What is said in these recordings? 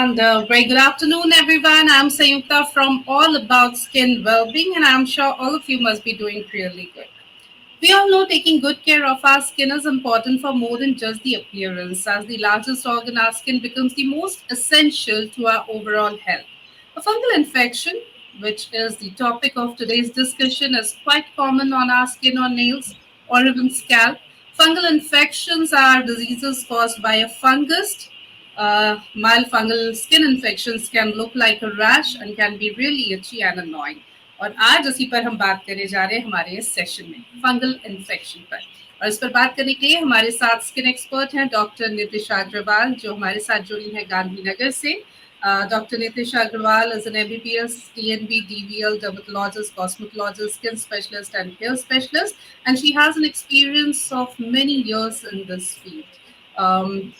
and very good afternoon, everyone. I'm Sayukta from All About Skin Wellbeing, and I'm sure all of you must be doing really good. We all know taking good care of our skin is important for more than just the appearance, as the largest organ, our skin becomes the most essential to our overall health. A fungal infection, which is the topic of today's discussion, is quite common on our skin or nails or even scalp. Fungal infections are diseases caused by a fungus. Mild fungal skin infections can look like a rash and can be really itchy and annoying. और आज उसी पर हम बात करने जा रहे हैं हमारे इस सेशन में फंगल इन्फेक्शन पर। और इस पर बात करने के लिए हमारे साथ स्किन एक्सपर्ट हैं डॉक्टर नितिशा अग्रवाल, जो हमारे साथ जुड़ी हैं गांधीनगर से। Doctor Nitisha Agarwal is an MBBS DNB DVL dermatologist, cosmetologist, skin specialist and hair specialist, and she has an experience of many years in this field.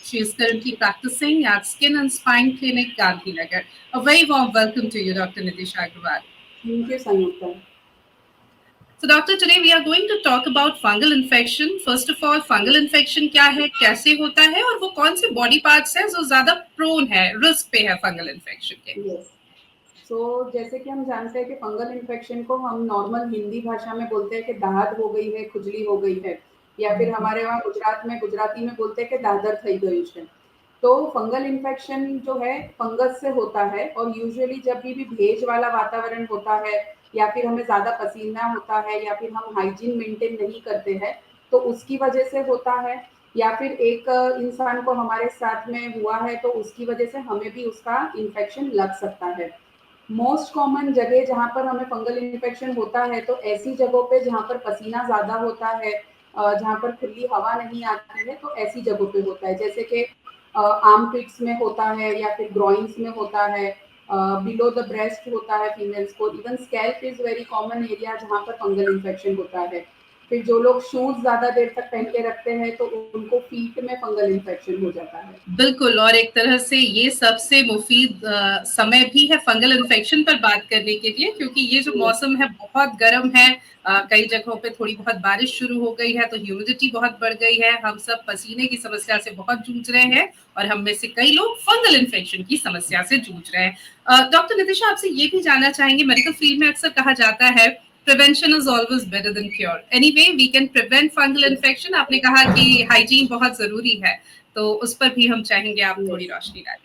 She is currently practicing at Skin and Spine Clinic, Gandhinagar. A very warm welcome to you, Dr. Nitisha Agrawal. Thank you, Samyukta. So, doctor, today we are going to talk about fungal infection. First of all, fungal infection क्या है, कैसे होता है, और वो कौन से body parts हैं जो ज्यादा प्रोन है, रिस्क पे है फंगल इन्फेक्शन के? Yes. So, जैसे कि हम जानते हैं कि फंगल इन्फेक्शन को हम नॉर्मल हिंदी भाषा में बोलते हैं कि दाद हो गई है, खुजली हो गई है, या फिर हमारे वहाँ गुजराती में बोलते हैं कि दादर થઈ ગયું છે। तो फंगल इन्फेक्शन जो है फंगस से होता है, और यूजुअली जब भी भेज वाला वातावरण होता है, या फिर हमें ज़्यादा पसीना होता है, या फिर हम हाइजीन मेंटेन नहीं करते हैं, तो उसकी वजह से होता है। या फिर एक इंसान को हमारे साथ में हुआ है तो उसकी वजह से हमें भी उसका इन्फेक्शन लग सकता है। मोस्ट कॉमन जगह जहाँ पर हमें फंगल इन्फेक्शन होता है तो ऐसी जगहों पे जहाँ पर पसीना ज़्यादा होता है, जहाँ पर खुली हवा नहीं आती है, तो ऐसी जगहों पे होता है, जैसे कि आर्म पिट्स में होता है, या फिर ग्रॉइंस में होता है, बिलो द ब्रेस्ट होता है फीमेल्स को। Even scalp is very common area जहाँ पर फंगल इन्फेक्शन होता है। फिर जो लोग शूज ज्यादा देर तक पहन के रखते हैं तो उनको फीट में फंगल इन्फेक्शन हो जाता है। बिल्कुल, और एक तरह से ये सबसे मुफीद समय भी है फंगल इन्फेक्शन पर बात करने के लिए, क्योंकि ये जो मौसम है बहुत गर्म है। कई जगहों पे थोड़ी बहुत बारिश शुरू हो गई है, तो ह्यूमिडिटी बहुत बढ़ गई है। हम सब पसीने की समस्या से बहुत जूझ रहे हैं, और हम में से कई लोग फंगल इन्फेक्शन की समस्या से जूझ रहे हैं। डॉक्टर नितिशा, आपसे ये भी जानना चाहेंगे, मेडिकल फील्ड में अक्सर कहा जाता है prevention is always better than cure. Anyway, we can prevent fungal infection. आपने कहा कि हाइजीन बहुत जरूरी है, तो उस पर भी हम चाहेंगे आप थोड़ी रोशनी डालें।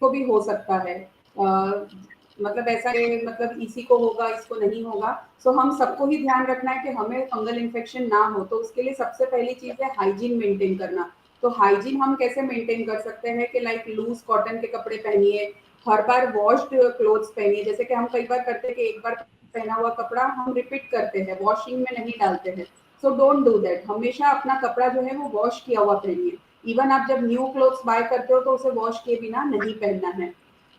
को भी हो सकता है, मतलब ऐसा मतलब इसी को होगा इसको नहीं होगा। सो हम सबको ही ध्यान रखना है कि हमें फंगल इन्फेक्शन ना हो, तो उसके लिए सबसे पहली चीज है हाइजीन मेंटेन करना। तो हाइजीन हम कैसे मेंटेन कर सकते हैं कि लाइक लूज कॉटन के कपड़े पहनिए, हर बार वॉश्ड क्लोथ्स पहनिए। जैसे कि हम कई बार करते हैं कि एक बार पहना हुआ कपड़ा हम रिपीट करते हैं, वॉशिंग में नहीं डालते हैं। सो डोंट डू दैट, हमेशा अपना कपड़ा जो है वो वॉश किया हुआ पहनिए। इवन आप जब न्यू क्लोथ्स बाय करते हो तो उसे वॉश किए बिना नहीं पहनना है।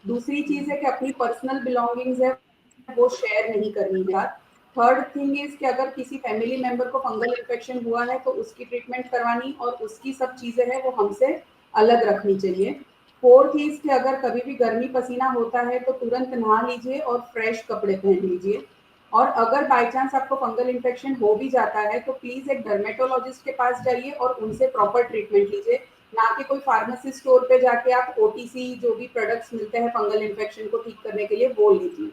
दूसरी चीज है कि अपनी पर्सनल बिलोंगिंग्स है वो शेयर नहीं करनी है। थर्ड थिंग इज कि अगर किसी फैमिली मेंबर को फंगल इन्फेक्शन हुआ है तो उसकी ट्रीटमेंट करवानी, और उसकी सब चीजें हैं वो हमसे अलग रखनी चाहिए। फोर्थ इज कि अगर कभी भी गर्मी पसीना होता है तो तुरंत नहा लीजिए और फ्रेश कपड़े पहन लीजिए। और अगर बाय चांस आपको फंगल इन्फेक्शन हो भी जाता है तो प्लीज एक डर्मेटोलॉजिस्ट के पास जाइए और उनसे प्रॉपर ट्रीटमेंट लीजिए, ना कि कोई फार्मेसी स्टोर पे जाके आप ओटीसी जो भी प्रोडक्ट्स मिलते हैं फंगल इन्फेक्शन को ठीक करने के लिए वो लीजिए।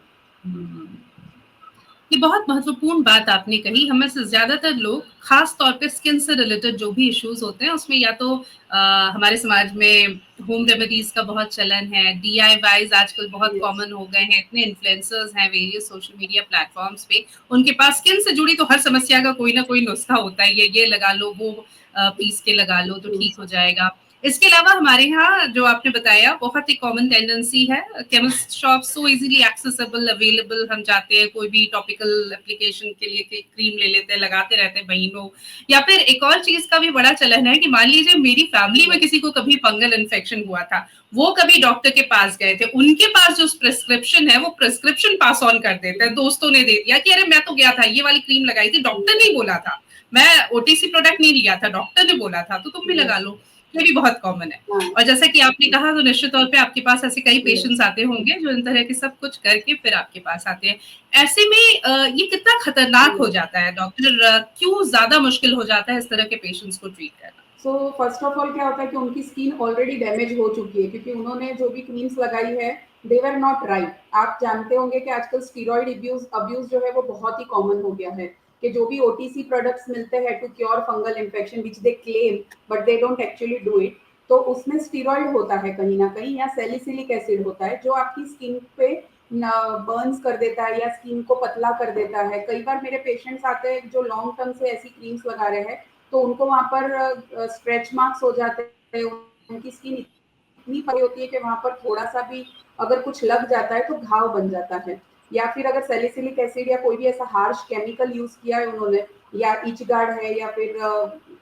ये बहुत महत्वपूर्ण बात आपने कही। हमें से ज्यादातर लोग, खास तौर पे स्किन से रिलेटेड जो भी इश्यूज होते हैं उसमें या तो हमारे समाज में होम रेमेडीज का बहुत चलन है, डीआईवाईज आजकल बहुत कॉमन हो गए हैं। इतने इन्फ्लुएंसर्स हैं वेरियस सोशल मीडिया प्लेटफॉर्म्स पे, उनके पास स्किन से जुड़ी तो हर समस्या का कोई ना कोई नुस्खा होता है। ये लगा लो, वो पीस के लगा लो तो ठीक हो जाएगा। इसके अलावा हमारे यहाँ जो आपने बताया बहुत ही कॉमन टेंडेंसी है, chemist shop so easily accessible available, हम जाते हैं कोई भी टॉपिकल एप्लीकेशन के लिए क्रीम ले लेते हैं, लगाते रहते हैं महीनों। या फिर एक और चीज का भी बड़ा चलन है कि मान लीजिए मेरी फैमिली में किसी को कभी फंगल इन्फेक्शन हुआ था, वो कभी डॉक्टर के पास गए थे, उनके पास जो प्रिस्क्रिप्शन है वो प्रिस्क्रिप्शन पास ऑन कर देते हैं, दोस्तों ने दे दिया कि अरे मैं तो गया था, ये वाली क्रीम लगाई थी, डॉक्टर ने बोला था, मैं ओटीसी प्रोडक्ट नहीं लिया था, डॉक्टर ने बोला था, तो तुम भी लगा लो। ये भी बहुत कॉमन है। और जैसा कि आपने कहा, तो निश्चित तौर पे आपके पास ऐसे कई पेशेंट्स आते होंगे जो इन तरह के सब कुछ करके फिर आपके पास आते हैं। ऐसे में ये कितना खतरनाक हो जाता है डॉक्टर, क्यों ज्यादा मुश्किल हो जाता है इस तरह के पेशेंट्स को ट्रीट करना? सो फर्स्ट ऑफ ऑल क्या होता है कि उनकी स्किन ऑलरेडी डैमेज हो चुकी है, क्योंकि उन्होंने जो भी क्रीम्स लगाई है दे वर नॉट राइट। आप जानते होंगे कि आजकल स्टीरॉइड अब्यूज जो है वो बहुत ही कॉमन हो गया है, कि जो भी ओटीसी प्रोडक्ट्स मिलते हैं to cure fungal infection which they claim but they don't actually do it, तो उसमें स्टीरॉइड होता है कहीं ना कहीं, या सैलिसिलिक एसिड होता है जो आपकी स्किन पे बर्न्स कर देता है या स्किन को पतला कर देता है। कई बार मेरे पेशेंट्स आते हैं जो लॉन्ग टर्म से ऐसी क्रीम्स लगा रहे हैं, तो उनको वहाँ पर स्ट्रेच मार्क्स हो जाते हैं, उनकी स्किन इतनी पतली होती है कि वहाँ पर थोड़ा-सा भी अगर कुछ लग जाता है तो घाव बन जाता है। या फिर अगर सैलिसिलिक एसिड या कोई भी ऐसा हार्श केमिकल यूज़ किया है उन्होंने, या इच गार्ड है, या फिर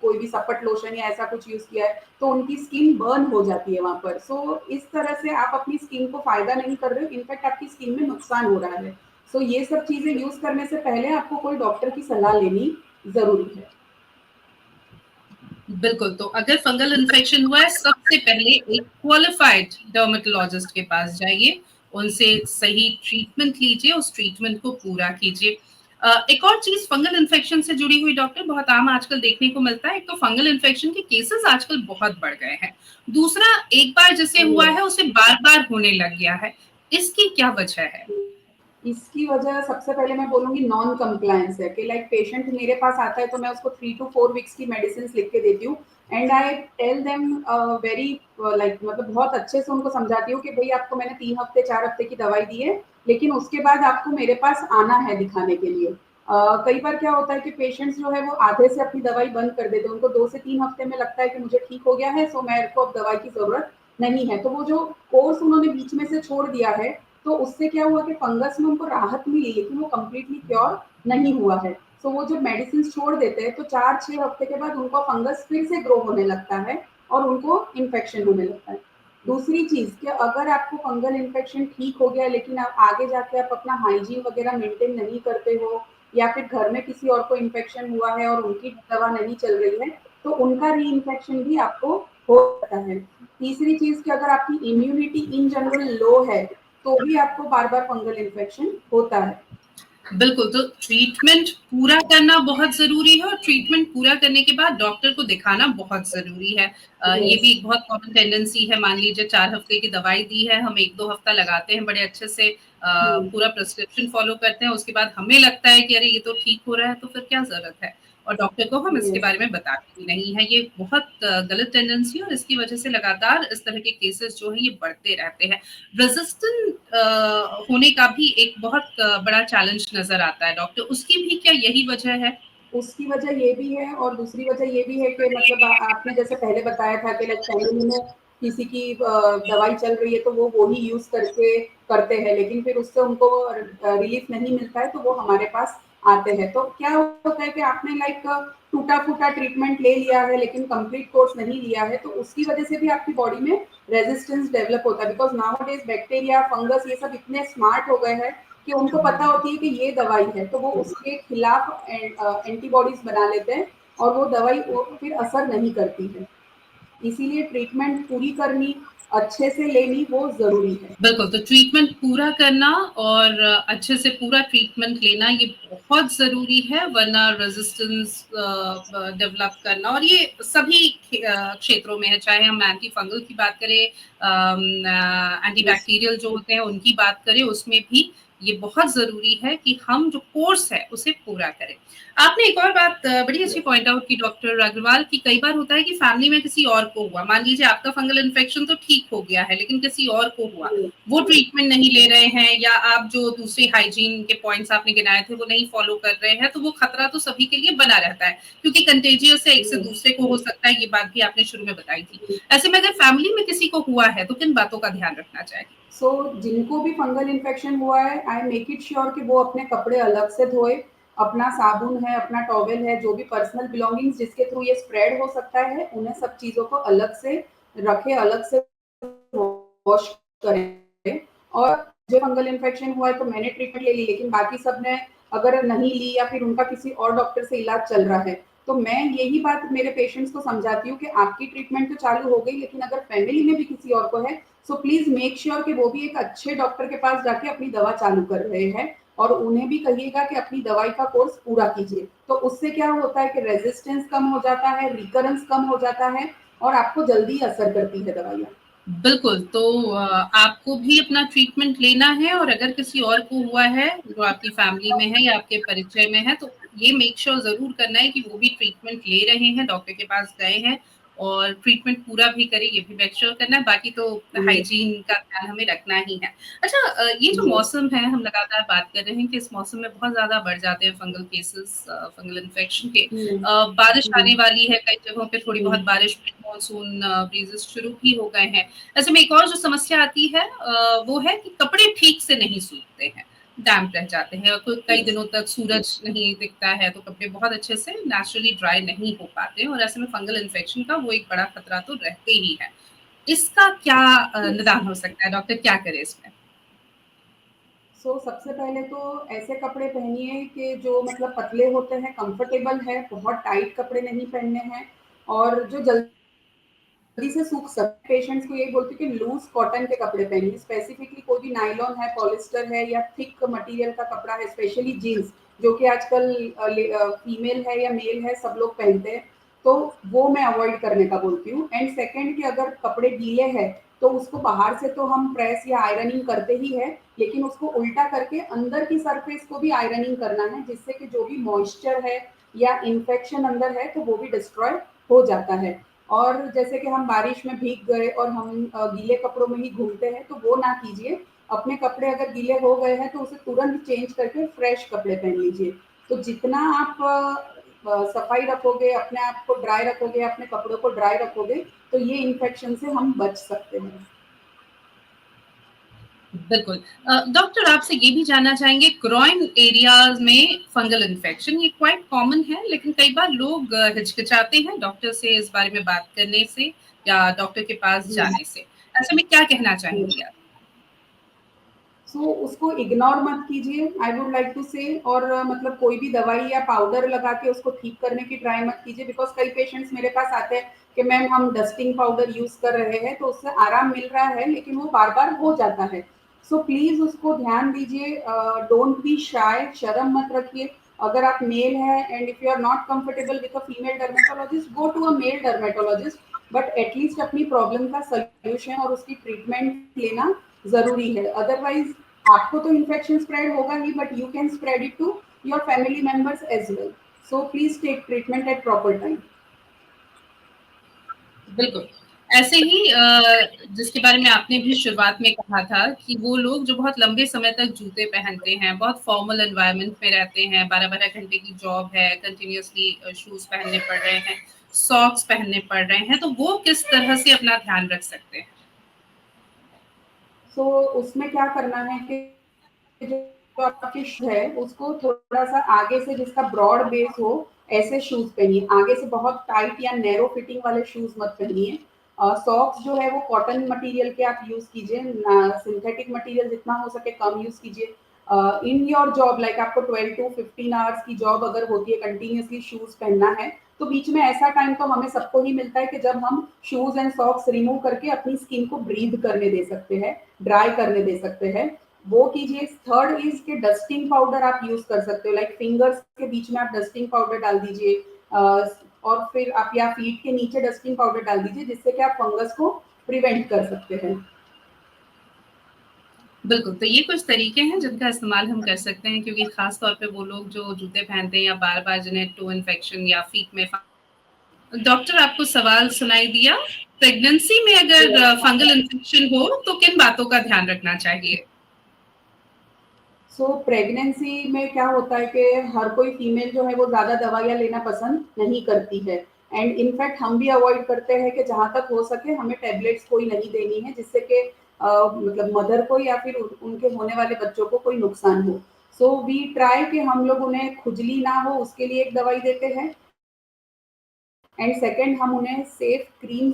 कोई भी सपट लोशन या ऐसा कुछ यूज़ किया है, तो उनकी स्किन बर्न हो जाती है वहाँ पर। सो इस तरह से आप अपनी स्किन को फ़ायदा नहीं कर रहे हो, इनफैक्ट आपकी स्किन में नुकसान हो रहा है। सो ये सब चीज़ें यूज़ करने से पहले आपको कोई डॉक्टर की सलाह लेनी ज़रूरी है। बिल्कुल, तो अगर फंगल इन्फेक्शन हुआ है, सबसे पहले एक क्वालिफाइड डर्मेटोलॉजिस्ट के पास जाइए, उनसे सही ट्रीटमेंट लीजिए, उस ट्रीटमेंट को पूरा कीजिए। एक और चीज़ फंगल इन्फेक्शन से जुड़ी हुई डॉक्टर बहुत आम आजकल देखने को मिलता है, एक तो फंगल इन्फेक्शन के केसेस आजकल बहुत बढ़ गए हैं। दूसरा, एक बार जिसे हुआ है, उसे बार-बार होने लग गया है। इसकी क्या वजह है? इसकी वजह सबसे पहले मैं बोलूँगी नॉन कंप्लायंस है, कि लाइक पेशेंट मेरे पास आता है तो मैं उसको 3 टू 4 वीक्स की मेडिसिन लिख के देती हूँ, and I tell them very like मतलब बहुत अच्छे से उनको समझाती हूँ कि भई आपको मैंने 3 हफ्ते 4 हफ्ते की दवाई दी है, लेकिन उसके बाद आपको मेरे पास आना है दिखाने के लिए। कई बार क्या होता है कि पेशेंट्स जो है वो आधे से अपनी दवाई बंद कर देते हैं, उनको 2 से 3 हफ्ते में लगता है कि मुझे ठीक हो गया है, सो मेरे को अब दवाई की ज़रूरत नहीं है। तो वो जो कोर्स उन्होंने बीच में से छोड़ दिया है, तो उससे क्या हुआ कि फंगस में उनको राहत मिली, लेकिन वो कंप्लीटली क्योर नहीं हुआ है। सो वो जब मेडिसिन छोड़ देते हैं तो 4-6 हफ्ते के बाद उनको फंगस फिर से ग्रो होने लगता है और उनको इन्फेक्शन होने लगता है। दूसरी चीज़ कि अगर आपको फंगल इन्फेक्शन ठीक हो गया, लेकिन आप आगे जाके आप अपना हाइजीन वगैरह मेंटेन नहीं करते हो, या फिर घर में किसी और को इन्फेक्शन हुआ है और उनकी दवा नहीं चल रही है, तो उनका री इन्फेक्शन भी आपको हो सकता है। तीसरी चीज़ कि अगर आपकी इम्यूनिटी इन जनरल लो है, तो भी आपको बार-बार फंगल इन्फेक्शन होता है। बिल्कुल, तो ट्रीटमेंट पूरा करना बहुत ज़रूरी है और ट्रीटमेंट पूरा करने के बाद डॉक्टर को दिखाना बहुत ज़रूरी है। ये यस। भी एक बहुत कॉमन टेंडेंसी है, मान लीजिए 4 हफ्ते की दवाई दी है, हम 1-2 हफ्ता लगाते हैं बड़े अच्छे से हुँ, पूरा प्रिस्क्रिप्शन फ़ॉलो करते हैं, उसके बाद हमें लगता है कि अरे ये तो ठीक हो रहा है, तो फिर क्या ज़रूरत है? और डॉक्टर को हम इसके यस। बारे में बताते भी नहीं हैं। ये बहुत गलत टेंडेंसी है और इसकी वजह से लगातार इस तरह के केसेस जो हैं ये बढ़ते रहते हैं। रेजिस्टेंट होने का भी एक बहुत बड़ा चैलेंज नज़र आता है डॉक्टर, उसकी भी क्या यही वजह है? उसकी वजह ये भी है और दूसरी वजह ये भी है कि मतलब आपने जैसे पहले बताया था कि लाइक फैमिली में किसी की दवाई चल रही है तो वो ही यूज़ करके करते हैं, लेकिन फिर उससे उनको रिलीफ नहीं मिलता है तो वो हमारे पास आते हैं। तो क्या होता है कि आपने लाइक टूटा-फूटा ट्रीटमेंट ले लिया है लेकिन कंप्लीट कोर्स नहीं लिया है, तो उसकी वजह से भी आपकी बॉडी में रेजिस्टेंस डेवलप होता है, बिकॉज़ नाउअडेज़ बैक्टीरिया, फंगस ये सब इतने स्मार्ट हो गए हैं कि उनको पता होती है कि ये दवाई है, तो वो उसके खिलाफ एंटीबॉडीज बना लेते हैं और वो दवाई फिर असर नहीं करती है। इसीलिए ट्रीटमेंट पूरी करनी, अच्छे से लेनी वो ज़रूरी है। बिल्कुल, तो ट्रीटमेंट पूरा करना और अच्छे से पूरा ट्रीटमेंट लेना ये बहुत ज़रूरी है, वरना रेज़िस्टेंस डेवलप करना और ये सभी क्षेत्रों में है, चाहे हम एंटी फंगल की बात करें, एंटी यस। बैक्टीरियल जो होते हैं उनकी बात करें, उसमें भी ये बहुत ज़रूरी है कि हम जो कोर्स है उसे पूरा करें। आपने एक और बात बड़ी अच्छी पॉइंट आउट की डॉक्टर अग्रवाल कि कई बार होता है कि फैमिली में किसी और को हुआ, मान लीजिए आपका फंगल इन्फेक्शन तो ठीक हो गया है, लेकिन किसी और को हुआ, वो ट्रीटमेंट नहीं ले रहे हैं या आप जो दूसरे हाइजीन के पॉइंट्स आपने गिनाए थे वो नहीं फॉलो कर रहे हैं, तो वो खतरा तो सभी के लिए बना रहता है क्योंकि कंटेजियस से एक से दूसरे को हो सकता है, ये बात भी आपने शुरू में बताई थी। ऐसे में अगर फैमिली में किसी को हुआ है तो किन बातों का ध्यान रखना चाहिए? सो जिनको भी फंगल इन्फेक्शन हुआ है, आई मेक इट श्योर कि वो अपने कपड़े अलग से धोए, अपना साबुन है, अपना टॉवेल है, जो भी पर्सनल बिलोंगिंग्स जिसके थ्रू ये स्प्रेड हो सकता है, उन्हें सब चीज़ों को अलग से रखें, अलग से वॉश करें। और जो फंगल इन्फेक्शन हुआ है तो मैंने ट्रीटमेंट ले ली, लेकिन बाकी सब ने अगर नहीं ली या फिर उनका किसी और डॉक्टर से इलाज चल रहा है, तो मैं यही बात मेरे पेशेंट्स को समझाती हूँ कि आपकी ट्रीटमेंट तो चालू हो गई, लेकिन अगर फैमिली में भी किसी और को है, सो प्लीज मेक श्योर कि वो भी एक अच्छे डॉक्टर के पास जाके अपनी दवा चालू कर रहे हैं, और उन्हें भी कहिएगा कि अपनी दवाई का कोर्स पूरा कीजिए। तो उससे क्या होता है कि रेजिस्टेंस कम हो जाता है, रिकरेंस कम हो जाता है और आपको जल्दी असर करती है दवाइयाँ। बिल्कुल, तो आपको भी अपना ट्रीटमेंट लेना है और अगर किसी और को हुआ है, जो आपकी फैमिली में है या आपके परिचय में है, तो ये मेक श्योर ज़रूर करना है कि वो भी ट्रीटमेंट ले रहे हैं, डॉक्टर के पास गए हैं और ट्रीटमेंट पूरा भी करें, ये भी मेक श्योर करना है। बाकी तो यस, हाइजीन का ध्यान हमें रखना ही है। अच्छा ये जो यस। मौसम है, हम लगातार बात कर रहे हैं कि इस मौसम में बहुत ज़्यादा बढ़ जाते हैं फंगल केसेज़ फंगल इन्फेक्शन के। हुँ, बारिश हुँ, आने वाली है, कई जगहों पे थोड़ी बहुत हुँ। बारिश, मानसून ब्रीजेज़ शुरू भी हो गए हैं। ऐसे में एक और जो समस्या आती है वो है कि कपड़े ठीक से नहीं सूखते हैं, डैम्प रह जाते हैं और कई यस, दिनों तक यस। सूरज नहीं दिखता है, तो कपड़े बहुत अच्छे से नेचुरली ड्राई नहीं हो पाते हैं और ऐसे में फंगल इन्फेक्शन का वो एक बड़ा खतरा तो रहते ही है। इसका क्या यस। निदान हो सकता है? डॉक्टर क्या करे इसमें? सबसे पहले तो ऐसे कपड़े पहनिए कि जो मतलब पतले होते हैं, कंफर्टेबल है, बहुत टाइट कपड़े नहीं पहनने हैं और जो जल्दी से सूख सकते। पेशेंट्स को यही बोलती हूँ कि लूज़ कॉटन के कपड़े पहनिए, स्पेसिफिकली कोई भी नायलॉन है, पॉलिस्टर है या थिक मटीरियल का कपड़ा है, स्पेशली जीन्स, जो कि आजकल फीमेल है या मेल है, सब लोग पहनते हैं, तो वो मैं अवॉइड करने का बोलती हूँ। एंड सेकंड कि अगर कपड़े गीले हैं, तो उसको बाहर से तो हम प्रेस या आयरनिंग करते ही है, लेकिन उसको उल्टा करके अंदर की सरफेस को भी आयरनिंग करना है, जिससे कि जो भी मॉइस्चर है या इन्फेक्शन अंदर है, तो वो भी डिस्ट्रॉय हो जाता है। और जैसे कि हम बारिश में भीग गए और हम गीले कपड़ों में ही घूमते हैं, तो वो ना कीजिए। अपने कपड़े अगर गीले हो गए हैं, तो उसे तुरंत चेंज करके फ्रेश कपड़े पहन लीजिए। तो जितना आप सफाई रखोगे, अपने आप को ड्राई रखोगे, अपने कपड़ों को ड्राई रखोगे, तो ये इन्फेक्शन से हम बच सकते हैं। बिल्कुल। डॉक्टर आपसे ये भी जानना चाहेंगे ग्रॉइन एरियाज़ में फंगल इन्फेक्शन ये क्वाइट कॉमन है, लेकिन कई बार लोग हिचकिचाते हैं डॉक्टर से इस बारे में बात करने से या डॉक्टर के पास हुँ, जाने से। ऐसे में क्या कहना हुँ। चाहेंगी आप? उसको इग्नोर मत कीजिए, आई वुड लाइक टू से। और मतलब कोई भी दवाई या पाउडर लगा के उसको ठीक करने की ट्राई मत कीजिए, बिकॉज़ कई पेशेंट्स मेरे पास आते हैं कि मैम हम डस्टिंग पाउडर यूज़ कर रहे हैं, तो उससे आराम मिल रहा है, लेकिन वो बार-बार हो जाता है। प्लीज़ उसको ध्यान दीजिए। डोंट बी शाय, शर्म मत रखिए। अगर आप मेल हैं and if you are not comfortable with a female dermatologist, go to a male dermatologist, but at least अपनी प्रॉब्लम का सॉल्यूशन और उसकी ट्रीटमेंट लेना ज़रूरी है। अदरवाइज़ आपको तो इन्फेक्शन स्प्रेड होगा ही, but you can spread it to your family members as well. Please take treatment at proper time. बिल्कुल। ऐसे ही जिसके बारे में आपने भी शुरुआत में कहा था कि वो लोग जो बहुत लंबे समय तक जूते पहनते हैं, बहुत फॉर्मल एनवायरनमेंट में रहते हैं, 12-12 घंटे की जॉब है, कंटिन्यूअसली शूज़ पहनने पड़ रहे हैं, सॉक्स पहनने पड़ रहे हैं, तो वो किस तरह से अपना ध्यान रख सकते हैं? उसमें क्या करना है कि जो आपके शूज है उसको थोड़ा सा आगे से, जिसका ब्रॉड बेस हो, ऐसे शूज पहनिए। आगे से बहुत टाइट या नैरो फिटिंग वाले शूज मत पहनिए। सॉक्स जो है वो कॉटन मटेरियल के आप यूज कीजिए, सिंथेटिक मटेरियल जितना हो सके कम यूज कीजिए। इन योर जॉब, लाइक आपको 12 to 15 आवर्स की जॉब अगर होती है, कंटिन्यूसली शूज पहनना है, तो बीच में ऐसा टाइम तो हमें सबको ही मिलता है कि जब हम शूज एंड सॉक्स रिमूव करके अपनी स्किन को ब्रीथ करने दे सकते हैं, ड्राई करने दे सकते हैं, वो कीजिए। थर्ड इज के डस्टिंग पाउडर आप यूज कर सकते हो, लाइक फिंगर्स के बीच में आप डस्टिंग पाउडर डाल दीजिए, और फिर आप या फीट के नीचे डस्टिंग पाउडर डाल दीजिए, जिससे कि आप फंगस को प्रिवेंट कर सकते हैं। बिल्कुल, तो ये कुछ तरीके हैं जिनका इस्तेमाल हम कर सकते हैं क्योंकि ख़ास तौर पे वो लोग जो जूते पहनते हैं या बार-बार जिन्हें टो इन्फेक्शन या फीट में डॉक्टर आपको सवाल सुनाई दिया? प्रेगनेंसी में अगर फंगल इन्फेक्शन हो तो किन बातों का ध्यान रखना चाहिए? प्रेगनेंसी में क्या होता है कि हर कोई फीमेल जो है वो ज़्यादा दवाइयाँ लेना पसंद नहीं करती है, एंड इनफैक्ट हम भी अवॉइड करते हैं कि जहाँ तक हो सके हमें टैबलेट्स कोई नहीं देनी है, जिससे कि मतलब मदर को या फिर उनके होने वाले बच्चों को कोई नुकसान हो। वी ट्राई कि हम लोग उन्हें खुजली ना हो उसके लिए एक दवाई देते हैं, एंड सेकंड हम उन्हें सेफ क्रीम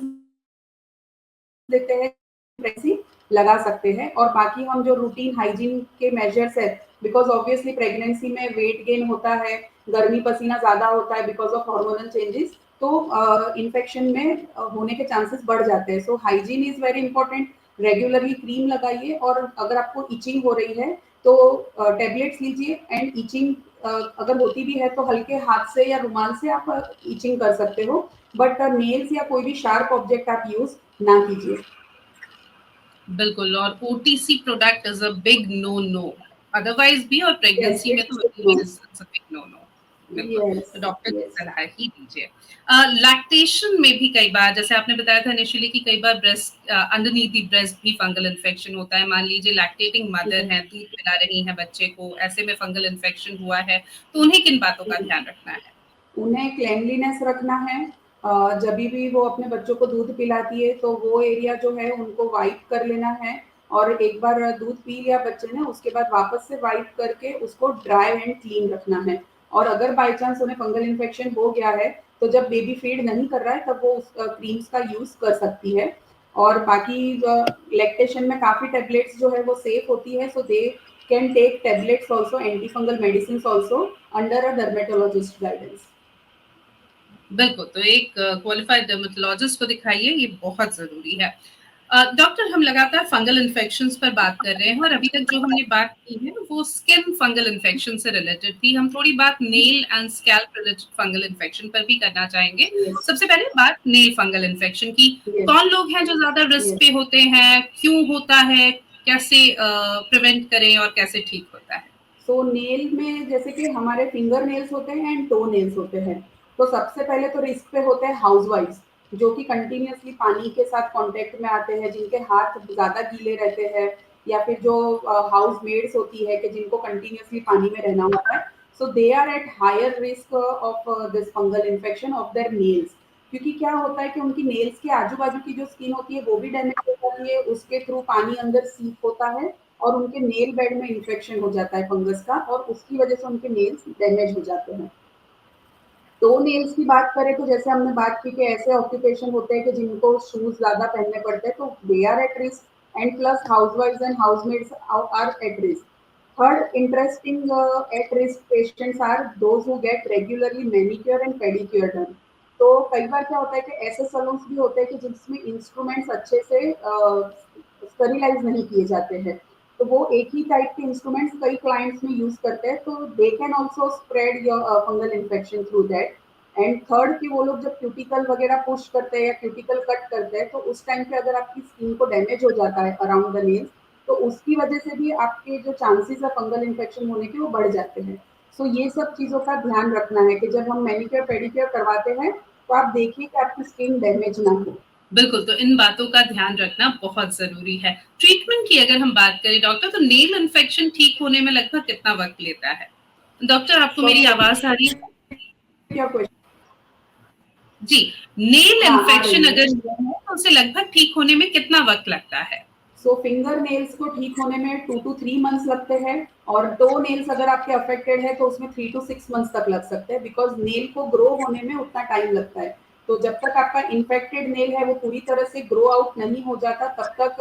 देते हैं, प्रेगनेंसी लगा सकते हैं। और बाकी हम जो रूटीन हाइजीन के मेजर्स है, बिकॉज ऑब्वियसली प्रेगनेंसी में वेट गेन होता है, गर्मी पसीना ज्यादा होता है बिकॉज ऑफ हार्मोनल चेंजेस, तो इन्फेक्शन में होने के चांसेस बढ़ जाते हैं। Hygiene is very important. Regularly cream लगाइए, और अगर आपको इचिंग हो रही है तो टेबलेट्स लीजिए एंड ईचिंग अगर होती भी है तो हल्के हाथ से या रुमाल से आप ईचिंग कर सकते हो, बट नेल्स या कोई भी शार्प ऑब्जेक्ट आप यूज ना कीजिए। बिल्कुल, और OTC product is a big no no, otherwise भी और यस, प्रेगनेंसी में तो it's it's a big no no. बिल्कुल, यस, तो डॉक्टर की यस। सलाह ही लीजिए। लैक्टेशन में भी कई बार, जैसे आपने बताया था इनिशियली कि कई बार ब्रेस्ट अंडरनीथ द ब्रेस्ट भी फंगल इन्फेक्शन होता है। मान लीजिए लैक्टेटिंग मदर हैं, दूध पिला रही हैं बच्चे को, ऐसे में फंगल इन्फेक्शन हुआ है, तो उन्हें किन बातों का ध्यान रखना है? उन्हें क्लेanलीनेस रखना है। जभी भी वो अपने बच्चों को दूध पिलाती है तो वो एरिया जो है उनको वाइप कर लेना है, और एक बार दूध पी लिया बच्चे ने उसके बाद वापस से वाइप करके उसको ड्राई एंड क्लीन रखना है। और अगर बाय चांस उन्हें फंगल इन्फेक्शन हो गया है तो जब बेबी फीड नहीं कर रहा है तब वो उस क्रीम्स का यूज़ कर सकती है। और बाकी लैक्टेशन में काफ़ी टैबलेट्स जो है वो सेफ होती है, so they can take tablets also, anti fungal medicine also under a dermatologist guidance. बिल्कुल, तो एक क्वालिफाइड डर्मेटोलॉजिस्ट को दिखाइए, ये बहुत ज़रूरी है। डॉक्टर, हम लगातार फंगल इन्फेक्शंस पर बात कर रहे हैं और अभी तक जो हमने बात की है वो स्किन फंगल इन्फेक्शन से रिलेटेड थी। हम थोड़ी बात nail and scalp related fungal infection पर भी करना चाहेंगे। Yes, सबसे पहले बात नेल फंगल इन्फेक्शन की। yes, कौन लोग हैं जो ज़्यादा रिस्क yes. पे होते हैं? क्यों होता है? कैसे प्रिवेंट करें और कैसे ठीक होता है? सो नेल में जैसे कि हमारे फिंगर नेल्स होते हैं एंड टो नेल्स होते हैं। तो सबसे पहले तो रिस्क पे होते हैं हाउसवाइफ्स, जो कि कंटिन्यूअसली पानी के साथ कांटेक्ट में आते हैं, जिनके हाथ ज़्यादा गीले रहते हैं, या फिर जो हाउस मेड्स होती है कि जिनको कंटिन्यूअसली पानी में रहना होता है। So they are at higher risk of this fungal infection of their nails. क्योंकि क्या होता है कि उनकी नेल्स के आजू-बाजू की जो स्किन होती है वो भी डैमेज हो जाती है, उसके थ्रू पानी अंदर सीप होता है और उनके नेल बेड में इन्फेक्शन हो जाता है फंगस का, और उसकी वजह से उनके नेल्स डैमेज हो जाते हैं। टो नेल्स की बात करें तो जैसे हमने बात की कि ऐसे ऑक्यूपेशन होते हैं कि जिनको शूज ज़्यादा पहनने पड़ते हैं, तो they are at risk, and plus हाउसवाइफ्स and housemaids are at risk. Third interesting at risk patients are those who get regularly manicure and pedicure done. तो कई बार क्या होता है कि ऐसे सलून्स भी होते हैं कि जिसमें इंस्ट्रूमेंट्स अच्छे से स्टरीलाइज नहीं किए जाते हैं। तो वो एक ही टाइप के इंस्ट्रूमेंट्स कई क्लाइंट्स में यूज करते हैं, तो they can also spread your fungal infection through that. And third कि वो लोग जब क्यूटिकल वगैरह पुश करते हैं या क्यूटिकल कट करते हैं तो उस टाइम पे अगर आपकी स्किन को डैमेज हो जाता है अराउंड द नेल्स, तो उसकी वजह से भी आपके जो चांसेस है फंगल इन्फेक्शन होने के वो बढ़ जाते हैं। सो ये सब चीज़ों का ध्यान रखना है कि जब हम मैनिक्योर पेडिक्योर करवाते हैं तो आप देखिए कि आपकी स्किन डैमेज ना हो। बिल्कुल, तो इन बातों का ध्यान रखना बहुत ज़रूरी है। ट्रीटमेंट की अगर हम बात करें डॉक्टर, तो नेल इन्फेक्शन ठीक होने में लगभग कितना वक़्त लेता है? डॉक्टर, आपको सो मेरी आवाज़ आ रही है? क्या क्वेश्चन? जी, नेल हाँ, आ इन्फेक्शन रही है। अगर हुआ है तो उसे लगभग ठीक होने में कितना वक़्त लगता है? सो फिंगर नेल्स को ठीक होने में 2 टू 3 मंथ्स लगते हैं, और टो नेल्स अगर आपके अफेक्टेड है तो उसमें 3 टू 6 मंथ्स तक लग सकते हैं, बिकॉज़ नेल को ग्रो होने में उतना टाइम लगता है। तो जब तक आपका इन्फेक्टेड नेल है वो पूरी तरह से ग्रो आउट नहीं हो जाता तब तक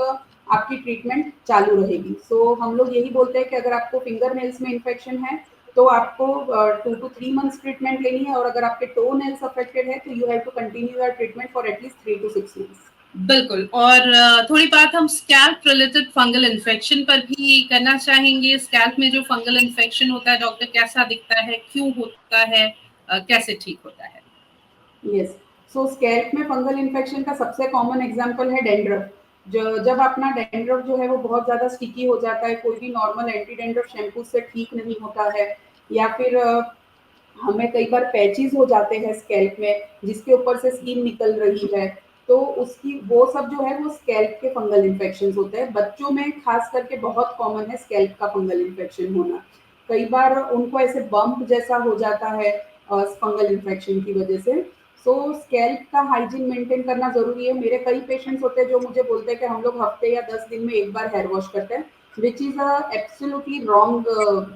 आपकी ट्रीटमेंट चालू रहेगी। सो हम लोग यही बोलते हैं कि अगर आपको फिंगर नेल्स में इन्फेक्शन है तो आपको 2 टू 3 मंथ्स ट्रीटमेंट लेनी है, और अगर आपके टो नेल्स अफेक्टेड है तो you have to continue your treatment for at least 3 to 6 months. बिल्कुल, और थोड़ी बात हम स्कैल्प रिलेटेड फंगल इन्फेक्शन पर भी करना चाहेंगे। स्कैल्प में जो फंगल इन्फेक्शन होता है डॉक्टर, कैसा दिखता है? क्यों होता है? कैसे ठीक होता है? यस। सो स्कैल्प में फंगल इन्फेक्शन का सबसे कॉमन एग्जांपल है डैंड्रफ। जब अपना डैंड्रफ जो है वो बहुत ज़्यादा स्टिकी हो जाता है, कोई भी नॉर्मल एंटी डैंड्रफ शैम्पू से ठीक नहीं होता है, या फिर हमें कई बार पैचेस हो जाते हैं स्कैल्प में जिसके ऊपर से स्किन निकल रही है, तो उसकी वो सब जो है वो स्कैल्प के फंगल इन्फेक्शन होते हैं। बच्चों में खास करके बहुत कॉमन है स्कैल्प का फंगल इन्फेक्शन होना। कई बार उनको ऐसे बम्प जैसा हो जाता है फंगल इन्फेक्शन की वजह से। सो स्कैल्प का हाइजीन मेंटेन करना ज़रूरी है। मेरे कई पेशेंट्स होते हैं जो मुझे बोलते हैं कि हम लोग हफ्ते या 10 दिन में एक बार हेयर वॉश करते हैं, which is a absolutely wrong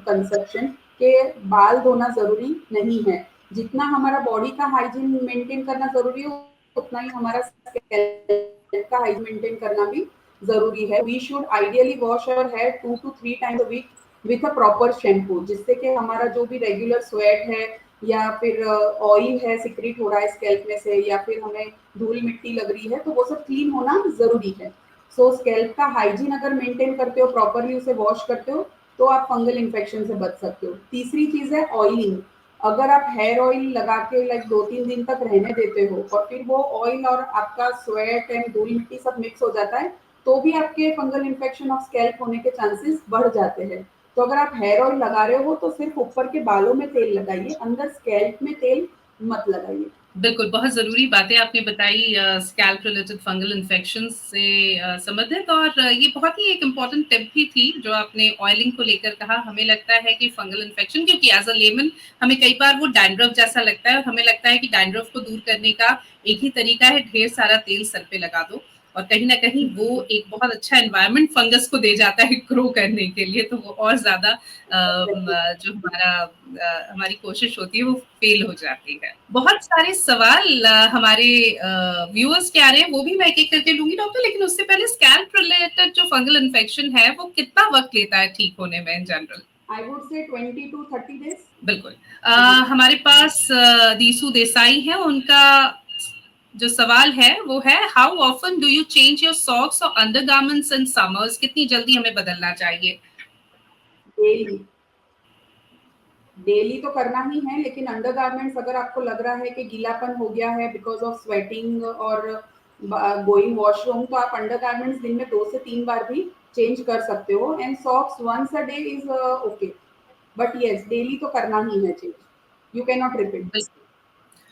conception के बाल धोना ज़रूरी नहीं है। जितना हमारा बॉडी का हाइजीन मेंटेन करना ज़रूरी है, उतना ही हमारा स्कैल्प का हाइजीन मेंटेन करना भी ज़रूरी है। We should ideally wash our hair 2 to 3 times a week with a proper shampoo, जिससे कि हमारा जो भी रेगुलर स्वेट है या फिर ऑयल है सिक्रीट हो रहा है स्कैल्प में से, या फिर हमें धूल मिट्टी लग रही है, तो वो सब क्लीन होना ज़रूरी है। सो स्कैल्प का हाइजीन अगर मेंटेन करते हो, प्रॉपरली उसे वॉश करते हो, तो आप फंगल इन्फेक्शन से बच सकते हो। तीसरी चीज़ है ऑयलिंग। अगर आप हेयर ऑयल लगा के लाइक 2-3 दिन तक रहने देते हो और फिर वो ऑयल और आपका स्वेट एंड धूल मिट्टी सब मिक्स हो जाता है, तो भी आपके फंगल इन्फेक्शन ऑफ स्कैल्प होने के चांसेस बढ़ जाते हैं। तो अगर आप हेयर ऑयल लगा रहे हो तो सिर्फ ऊपर के बालों में तेल लगाइए, अंदर स्कैल्प में तेल मत लगाइए। बिल्कुल, बहुत ज़रूरी बातें आपने बताई स्कैल्प रिलेटेड फंगल इन्फेक्शंस से संबंधित, और ये बहुत ही एक इम्पोर्टेंट टिप भी थी जो आपने ऑयलिंग को लेकर कहा। हमें लगता है कि फंगल इन्फेक्शन, क्योंकि एज़ अ लेमन हमें कई बार वो डैंड्रफ जैसा लगता है और हमें लगता है कि डैंड्रफ को दूर करने का एक ही तरीका है, ढेर सारा तेल सर पे लगा दो, और कहीं न कहीं वो एक बहुत अच्छा एनवायरनमेंट फंगस को दे जाता है ग्रो करने के लिए, तो वो और ज़्यादा जो हमारी कोशिश होती है वो फेल हो जाती है। बहुत सारे सवाल हमारे व्यूअर्स के आ रहे हैं, वो भी मैं एक-एक करके लूँगी डॉक्टर, लेकिन उससे पहले स्कैल्प रिलेटेड जो फंगल इन्फेक्शन है, वो कितना वक़्त लेता है ठीक होने में in general? I would say 20 to 30 days। बिल्कुल। हमारे पास दीसू देसाई हैं, उनका जो सवाल है वो है, how often do you change your socks और अंडरगारमेंट्स इन समर्स? कितनी जल्दी हमें बदलना चाहिए? डेली। डेली तो करना ही है, लेकिन अंडरगारमेंट्स अगर आपको लग रहा है कि गीलापन हो गया है बिकॉज ऑफ स्वेटिंग और गोइंग वॉशरूम, तो आप अंडरगारमेंट्स दिन में 2 से 3 बार भी चेंज कर सकते हो, and socks once a day is okay, but yes daily तो करना ही है change, you can not repeat this.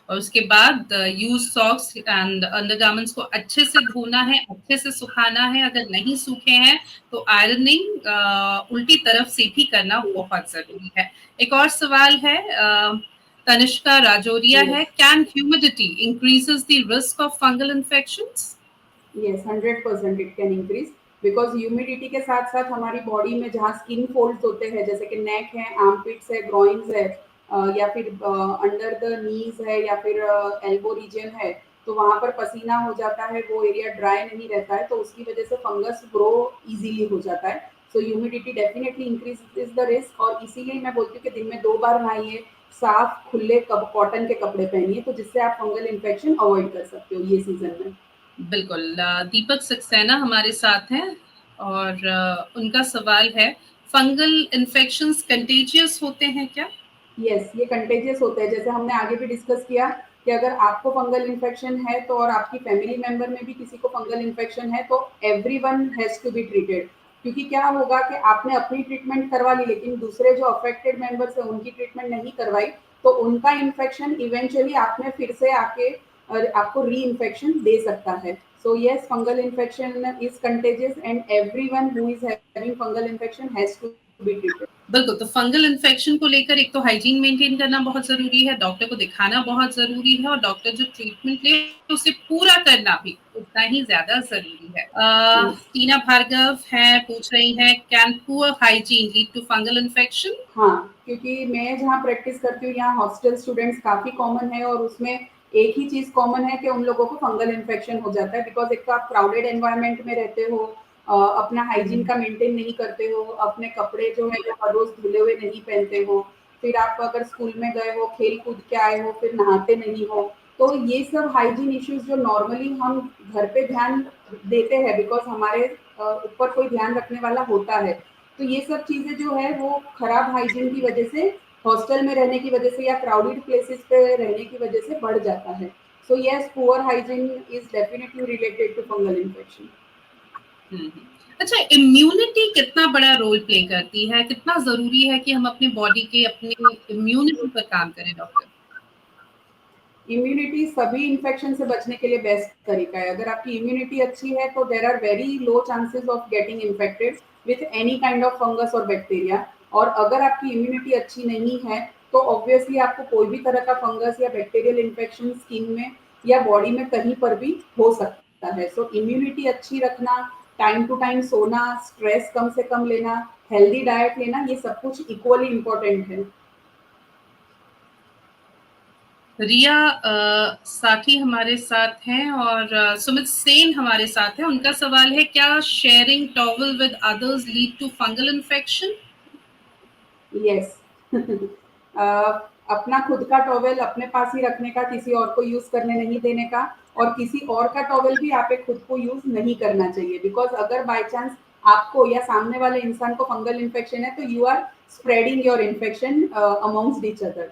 और उसके बाद यूज सॉक्स एंड अंडरगारमेंट्स को अच्छे से धोना है, अच्छे से सुखाना है, अगर नहीं सूखे हैं तो आयरनिंग उल्टी तरफ से भी करना बहुत जरूरी है। एक और सवाल है, तनिष्का राजौरिया है, can humidity increases the risk of fungal infections? Yes 100% it can increase, because humidity के साथ साथ हमारी बॉडी में जहाँ स्किन फोल्ड्स होते हैं, जैसे कि नेक है, आर्मपिट्स है, ग्रोइंस है, या फिर अंडर द नीज है, या फिर एल्बो रीजन है, तो वहाँ पर पसीना हो जाता है, वो एरिया ड्राई नहीं रहता है, तो उसकी वजह से फंगस ग्रो इजीली हो जाता है। So humidity definitely increase the risk, और इसीलिए मैं बोलती हूँ कि दिन में 2 बार नहाइए, साफ खुले कॉटन के कपड़े पहनिए, तो जिससे आप फंगल इन्फेक्शन अवॉइड कर सकते हो ये सीजन में। बिल्कुल। दीपक सक्सेना हमारे साथ हैं, और उनका सवाल है, फंगल इन्फेक्शंस कंटेजियस होते हैं क्या? यस, ये कंटेजियस होता है, जैसे हमने आगे भी डिस्कस किया कि अगर आपको फंगल इन्फेक्शन है तो, और आपकी फैमिली मेंबर में भी किसी को फंगल इन्फेक्शन है, तो everyone has to be treated, क्योंकि क्या होगा कि आपने अपनी ट्रीटमेंट करवा ली, लेकिन दूसरे जो अफेक्टेड मेंबर्स हैं उनकी ट्रीटमेंट नहीं करवाई, तो उनका इन्फेक्शन इवेंचुअली आप में फिर से आके आपको री इन्फेक्शन दे सकता है। So yes, fungal infection is contagious and everyone who is having fungal infection has to be treated. बिल्कुल, तो फंगल इन्फेक्शन को लेकर एक तो हाइजीन मेंटेन करना बहुत ज़रूरी है, डॉक्टर को दिखाना बहुत ज़रूरी है, और डॉक्टर जो ट्रीटमेंट ले उसे पूरा करना भी उतना ही ज़्यादा ज़रूरी है। टीना भार्गव हैं, पूछ रही हैं, can poor hygiene lead to fungal infection? हाँ, क्योंकि मैं जहाँ प्रैक्टिस करती हूँ यहाँ हॉस्टल स्टूडेंट्स काफ़ी कॉमन है, और उसमें एक ही चीज़ कॉमन है कि उन लोगों को फंगल इन्फेक्शन हो जाता है, बिकॉज़ एक तो आप क्राउडेड एनवायरनमेंट में रहते हो, अपना हाइजीन का मेंटेन नहीं करते हो, अपने कपड़े जो है वो हर रोज़ धुले हुए नहीं पहनते हो, फिर आप अगर स्कूल में गए हो, खेल कूद के आए हो, फिर नहाते नहीं हो, तो ये सब हाइजीन इश्यूज़ जो नॉर्मली हम घर पे ध्यान देते हैं, बिकॉज़ हमारे ऊपर कोई ध्यान रखने वाला होता है, तो ये सब चीज़ें जो है वो खराब हाइजीन की वजह से, हॉस्टल में रहने की वजह से, या क्राउडेड प्लेसेस पे रहने की वजह से बढ़ जाता है। So yes, poor hygiene is definitely related to fungal infection. अच्छा, इम्यूनिटी कितना बड़ा रोल प्ले करती है? कितना ज़रूरी है कि हम अपनी बॉडी के अपनी इम्यूनिटी पर काम करें डॉक्टर? इम्यूनिटी सभी इन्फेक्शन से बचने के लिए बेस्ट तरीका है। अगर आपकी इम्यूनिटी अच्छी है तो there are very low chances of getting infected with any kind of fungus और बैक्टीरिया, और अगर आपकी इम्यूनिटी अच्छी नहीं है तो ऑब्वियसली आपको कोई भी तरह का फंगस या बैक्टीरियल इन्फेक्शन स्किन में या बॉडी में कहीं पर भी हो सकता है। सो इम्यूनिटी अच्छी रखना, टाइम टू टाइम सोना, स्ट्रेस कम से कम लेना, हेल्दी डाइट लेना, ये सब कुछ इक्वली इम्पोर्टेंट है। रिया साथी हमारे साथ हैं, और सुमित सेन हमारे साथ हैं। उनका सवाल है, क्या sharing towel with others lead to fungal infection? Yes अपना खुद का टॉवेल अपने पास ही रखने का, किसी और को यूज करने नहीं देने का, और किसी और का टॉवेल भी आप खुद को यूज नहीं करना चाहिए, बिकॉज अगर बाय चांस आपको या सामने वाले इंसान को फंगल इन्फेक्शन है तो you are spreading your infection amongst each other.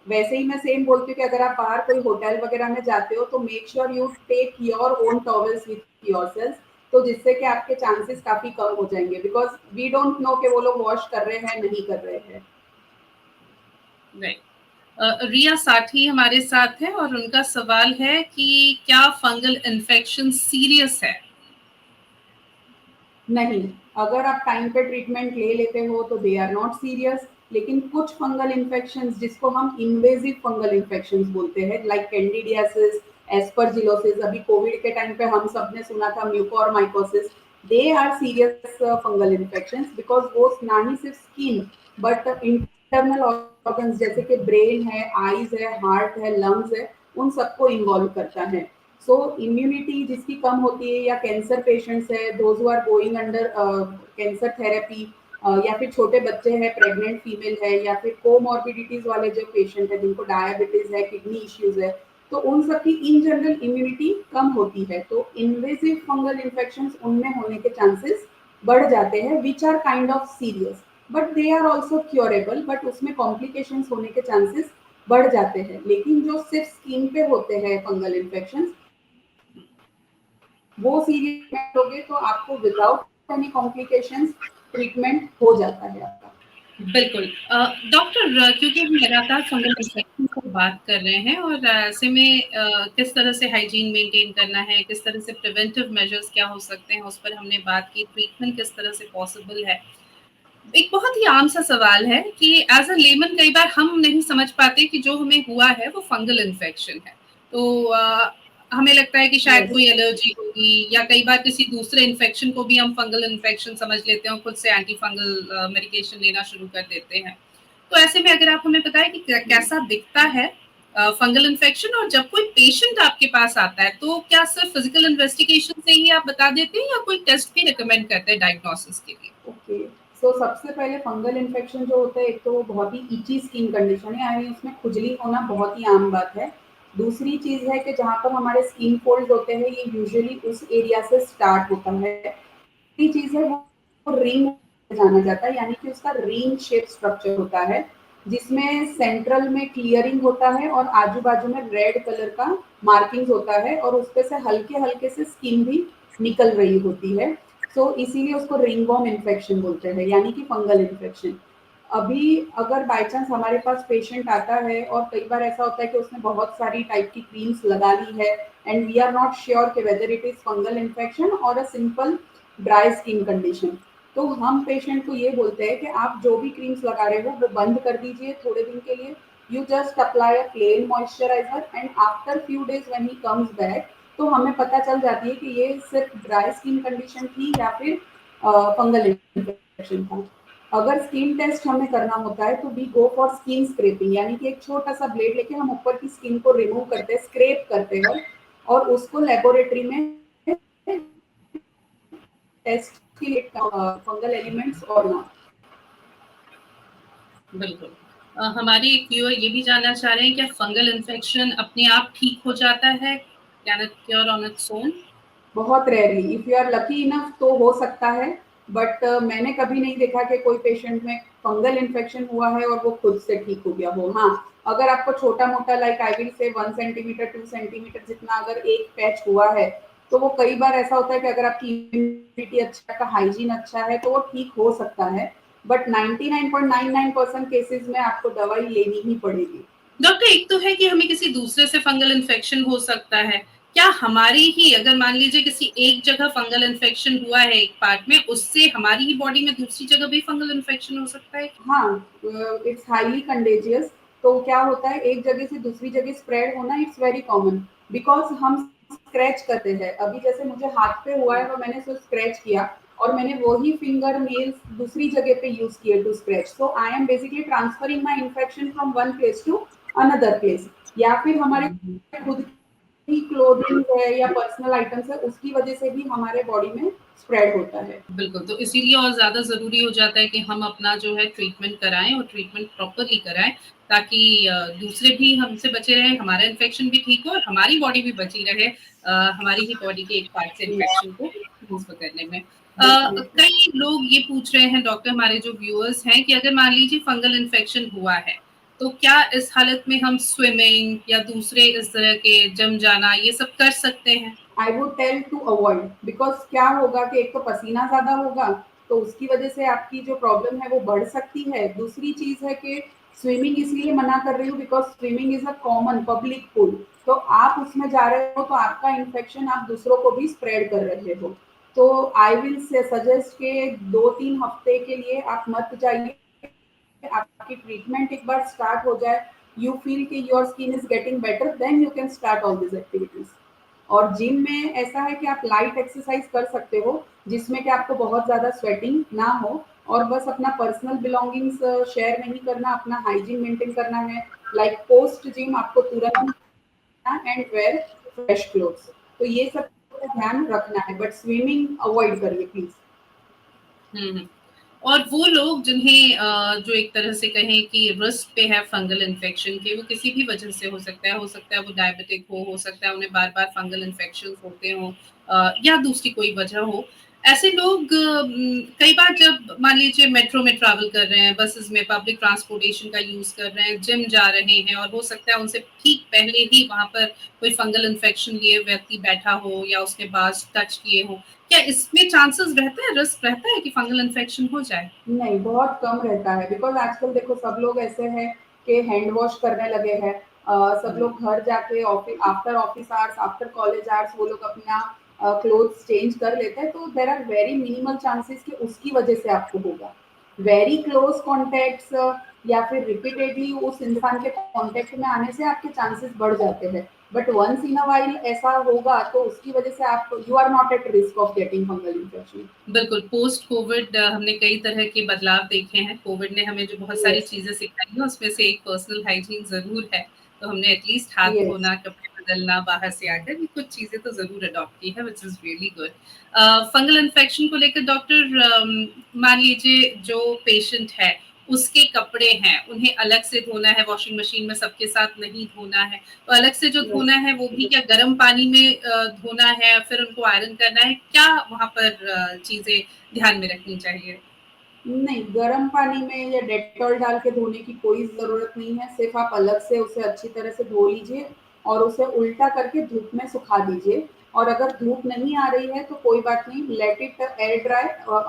वैसे ही मैं सेम बोलती हूँ कि अगर आप बाहर कोई होटल वगैरह में जाते हो तो make sure you take your own towels with yourself, तो जिससे कि आपके चांसेस काफी कम हो जाएंगे, बिकॉज वी डोंट नो कि वो लोग वॉश कर रहे हैं नहीं कर रहे हैं। रिया साथी हमारे साथ है और उनका सवाल है कि क्या फंगल इन्फेक्शन सीरियस है? नहीं, अगर आप टाइम पे ट्रीटमेंट ले लेते हो तो दे आर नॉट सीरियस, लेकिन कुछ फंगल इन्फेक्शंस जिसको हम इन्वेजिव फंगल इन्फेक्शंस बोलते हैं, लाइक कैंडिडियासिस, एस्परजिलोसिस, अभी कोविड के टाइम पे हम सब ने सुना था mucormycosis, they are serious fungal infections, because वो ना ही सिर्फ स्किन बट इंटरनल ऑर्गन्स जैसे कि ब्रेन है, आईज है, हार्ट है, लंग्स है, उन सबको इन्वॉल्व करता है। सो इम्यूनिटी जिसकी कम होती है, या कैंसर पेशेंट्स है, those who are going under cancer therapy, या फिर छोटे बच्चे हैं, प्रेग्नेंट फीमेल है, या फिर कोमॉर्बिडिटीज वाले जो पेशेंट है जिनको डायबिटीज है, किडनी इश्यूज है, तो उन सबकी इन जनरल इम्यूनिटी कम होती है, तो इन्वेजिव फंगल इन्फेक्शंस उनमें होने के चांसेस बढ़ जाते हैं, which are kind of serious, but they are also curable, but उसमें कॉम्प्लिकेशंस होने के चांसेस बढ़ जाते हैं। लेकिन जो सिर्फ स्किन पे होते हैं फंगल इन्फेक्शंस, वो सीरियस लोगे तो आपको विदाउट एनी कॉम्प्लिकेशंस ट्रीटमेंट हो जाता है आपका। बिल्कुल। डॉक्टर, क्योंकि हम लगातार फंगल इन्फेक्शन पर बात कर रहे हैं और ऐसे में किस तरह से हाइजीन मेंटेन करना है, किस तरह से प्रिवेंटिव मेजर्स क्या हो सकते हैं, उस पर हमने बात की, ट्रीटमेंट किस तरह से पॉसिबल है। एक बहुत ही आम सा सवाल है कि एज अ लेमन कई बार हम नहीं समझ पाते कि जो हमें हुआ है वो फंगल इन्फेक्शन है। तो हमें लगता है कि शायद Yes. कोई एलर्जी होगी, या कई बार किसी दूसरे इन्फेक्शन को भी हम फंगल इन्फेक्शन समझ लेते हैं और खुद से एंटी फंगल मेडिकेशन लेना शुरू कर देते हैं। तो ऐसे में अगर आप हमें बताएं कि कैसा दिखता है फंगल इन्फेक्शन, और जब कोई पेशेंट आपके पास आता है तो क्या सिर्फ फिजिकल इन्वेस्टिगेशन से ही आप बता देते हैं या कोई टेस्ट भी रिकमेंड करते हैं डायग्नोसिस के लिए? ओके, सो सबसे पहले फंगल इन्फेक्शन जो होता है, एक तो वो बहुत ही इची स्किन कंडीशन है, यानी उसमें खुजली होना बहुत ही आम बात है। दूसरी चीज़ है कि जहाँ पर हमारे स्किन फोल्ड होते हैं, ये यूजुअली उस एरिया से स्टार्ट होता है। तीसरी चीज़ है वो रिंग जाना जाता है, यानी कि उसका रिंग शेप स्ट्रक्चर होता है, जिसमें सेंट्रल में क्लियरिंग होता है और आजू बाजू में रेड कलर का मार्किंग होता है, और उस पे से हल्के हल्के से स्किन भी निकल रही होती है। सो इसीलिए उसको रिंगवॉर्म इन्फेक्शन बोलते हैं, यानी कि फंगल इन्फेक्शन। अभी अगर बाय चांस हमारे पास पेशेंट आता है और कई बार ऐसा होता है कि उसने बहुत सारी टाइप की क्रीम्स लगा ली है, and we are not sure कि whether it is fungal infection और a simple dry skin condition, तो हम पेशेंट को ये बोलते हैं कि आप जो भी क्रीम्स लगा रहे हो वो बंद कर दीजिए थोड़े दिन के लिए। You just apply a plain moisturiser, and after few days when he comes back, तो हमें पता चल जाती है कि ये सिर्फ ड्राई स्किन कंडीशन थी या फिर फंगल इन्फेक्शन था। अगर स्किन टेस्ट हमें करना होता है तो we go for skin scraping, यानी कि एक छोटा सा ब्लेड लेके हम ऊपर की स्किन को रिमूव करते हैं, स्क्रैप करते हैं, और उसको लेबोरेटरी में टेस्ट के लिए फंगल एलिमेंट्स और नॉट। बिल्कुल। हमारे एक व्यूअर ये भी जानना चाह रहे हैं, क्या फंगल इन्फेक्शन अपने आप ठीक हो जाता है? Can it cure on its own? बहुत rarely, if you are lucky enough तो हो सकता है, बट मैंने कभी नहीं देखा कि कोई पेशेंट में फंगल इन्फेक्शन हुआ है और वो खुद से ठीक हो गया हो। हाँ, अगर आपको छोटा मोटा like I will say 1 centimetre 2 centimetre जितना अगर एक पैच हुआ है, तो वो कई बार ऐसा होता है कि अगर आपकी इम्यूनिटी अच्छा है, हाइजीन अच्छा है, तो वो ठीक हो सकता है, बट 99.99% केसेस में आपको दवाई लेनी ही पड़ेगी। डॉक्टर, एक तो है कि हमें किसी दूसरे से फंगल इन्फेक्शन हो सकता है। क्या हमारी ही, अगर मान लीजिए किसी एक जगह फंगल इन्फेक्शन हुआ है एक पार्ट में, उससे हमारी ही बॉडी में दूसरी जगह भी फंगल इन्फेक्शन हो सकता है? हाँ, इट्स हाईली कंटेजियस। तो क्या होता है, एक जगह से दूसरी जगह स्प्रेड होना इट्स वेरी कॉमन, बिकॉज हम स्क्रैच करते हैं। अभी जैसे मुझे हाथ पे हुआ है और मैंने उसको स्क्रैच किया, और मैंने वही फिंगर नेल्स दूसरी जगह पे यूज किए to scratch, so I am basically transferring my infection from one place to another place. या फिर हमारे खुद की क्लोथिंग है या पर्सनल आइटम्स है, उसकी वजह से भी हमारे बॉडी में स्प्रेड होता है। बिल्कुल, तो इसीलिए और ज़्यादा ज़रूरी हो जाता है कि हम अपना जो है ट्रीटमेंट कराएँ और ट्रीटमेंट प्रॉपरली कराएँ, ताकि दूसरे भी हमसे बचे रहें, हमारा इन्फेक्शन भी ठीक हो और हमारी बॉडी भी बची रहे हमारी ही बॉडी के एक पार्ट से इन्फेक्शन को ट्रांसफर करने में। डेफिनेटली। कई लोग ये पूछ रहे हैं डॉक्टर, हमारे जो व्यूअर्स हैं, कि अगर मान लीजिए फंगल इन्फेक्शन हुआ है, तो क्या इस हालत में हम स्विमिंग या दूसरे इस तरह के जिम जाना ये सब कर सकते हैं? I would tell to avoid, because क्या होगा कि एक तो पसीना ज्यादा होगा, तो उसकी वजह से आपकी जो प्रॉब्लम है वो बढ़ सकती है। दूसरी चीज है कि स्विमिंग इसलिए मना कर रही हूँ because swimming is a common public pool, तो आप उसमें जा रहे हो तो आपका इन्फेक्शन आप दूसरों को भी स्प्रेड कर रहे हो। तो आई विल सजेस्ट के 2-3 हफ्ते के लिए आप मत जाइए। आपकी ट्रीटमेंट एक बार स्टार्ट हो जाए, यू फील कि your skin is getting better, then you can start all this activities. और जिम में ऐसा है कि आप लाइट एक्सरसाइज कर सकते हो, जिसमें कि आपको बहुत ज़्यादा स्वेटिंग ना हो, और बस अपना पर्सनल बिलोंगिंग्स शेयर नहीं करना, अपना हाइजीन मेंटेन करना है। लाइक पोस्ट जिम आपको तुरंत एंड वेयर फ्रेश क्लोथ्स, तो ये सब का ध्यान रखना है, बट स्विमिंग अवॉइड करिए प्लीज। हुँ। और वो लोग जिन्हें जो एक तरह से कहें कि रिस्क पे है फंगल इन्फेक्शन के, वो किसी भी वजह से हो सकता है वो डायबिटिक हो सकता है उन्हें बार-बार फंगल इन्फेक्शंस होते हों, या दूसरी कोई वजह हो। ऐसे लोग कई बार जब मान लीजिए मेट्रो में ट्रैवल कर रहे हैं, बसेज़ में, पब्लिक ट्रांसपोर्टेशन का यूज़ कर रहे हैं, जिम जा रहे हैं और हो सकता है उनसे ठीक पहले ही वहाँ पर कोई फंगल इन्फेक्शन लिए व्यक्ति बैठा हो या उसके पास टच किए हों। क्या इसमें चांसेस रहता है, रिस्क रहता है कि फंगल इन्फेक्शन हो जाए? नहीं, बहुत कम रहता है, बिकॉज़ आजकल देखो सब लोग ऐसे हैं कि हैंड वॉश करने लगे हैं। सब हुँ, लोग घर जाके after office hours, after college hours वो लोग अपना क्लोथ्स चेंज कर लेते हैं, तो there are very minimal chances कि उसकी वजह से आपको होगा। वेरी क्लोज कॉन्टैक्ट्स या फिर रिपीटेडली उस इंसान के कॉन्टैक्ट में आने से आपके चांसेस बढ़ जाते हैं। But once in a while ऐसा होगा तो उसकी वजह से आप you are not at risk of getting fungal infection. बिल्कुल, पोस्ट कोविड हमने कई तरह के बदलाव देखे हैं। कोविड ने हमें जो बहुत सारी यस, चीज़ें सिखाई हैं, उसमें से एक पर्सनल हाइजीन ज़रूर है। तो हमने एटलीस्ट हाथ यस। धोना, कपड़े बदलना, बाहर से आकर ये कुछ चीज़ें तो ज़रूर अडॉप्ट की है, which is really good. Fungal infection को लेकर डॉक्टर, मान लीजिए जो पेशेंट है, उसके कपड़े हैं, उन्हें अलग से धोना है, वॉशिंग मशीन में सबके साथ नहीं धोना है। तो अलग से जो यस। धोना है वो भी क्या गर्म पानी में धोना है, फिर उनको आयरन करना है? क्या वहाँ पर चीज़ें ध्यान में रखनी चाहिए? नहीं, गर्म पानी में या डेटॉल डाल के धोने की कोई ज़रूरत नहीं है, सिर्फ़ आप अलग से उसे अच्छी तरह से धो लीजिए और उसे उल्टा करके धूप में सुखा दीजिए। और अगर धूप नहीं आ रही है तो कोई बात नहीं, लेट इट एयर ड्राई,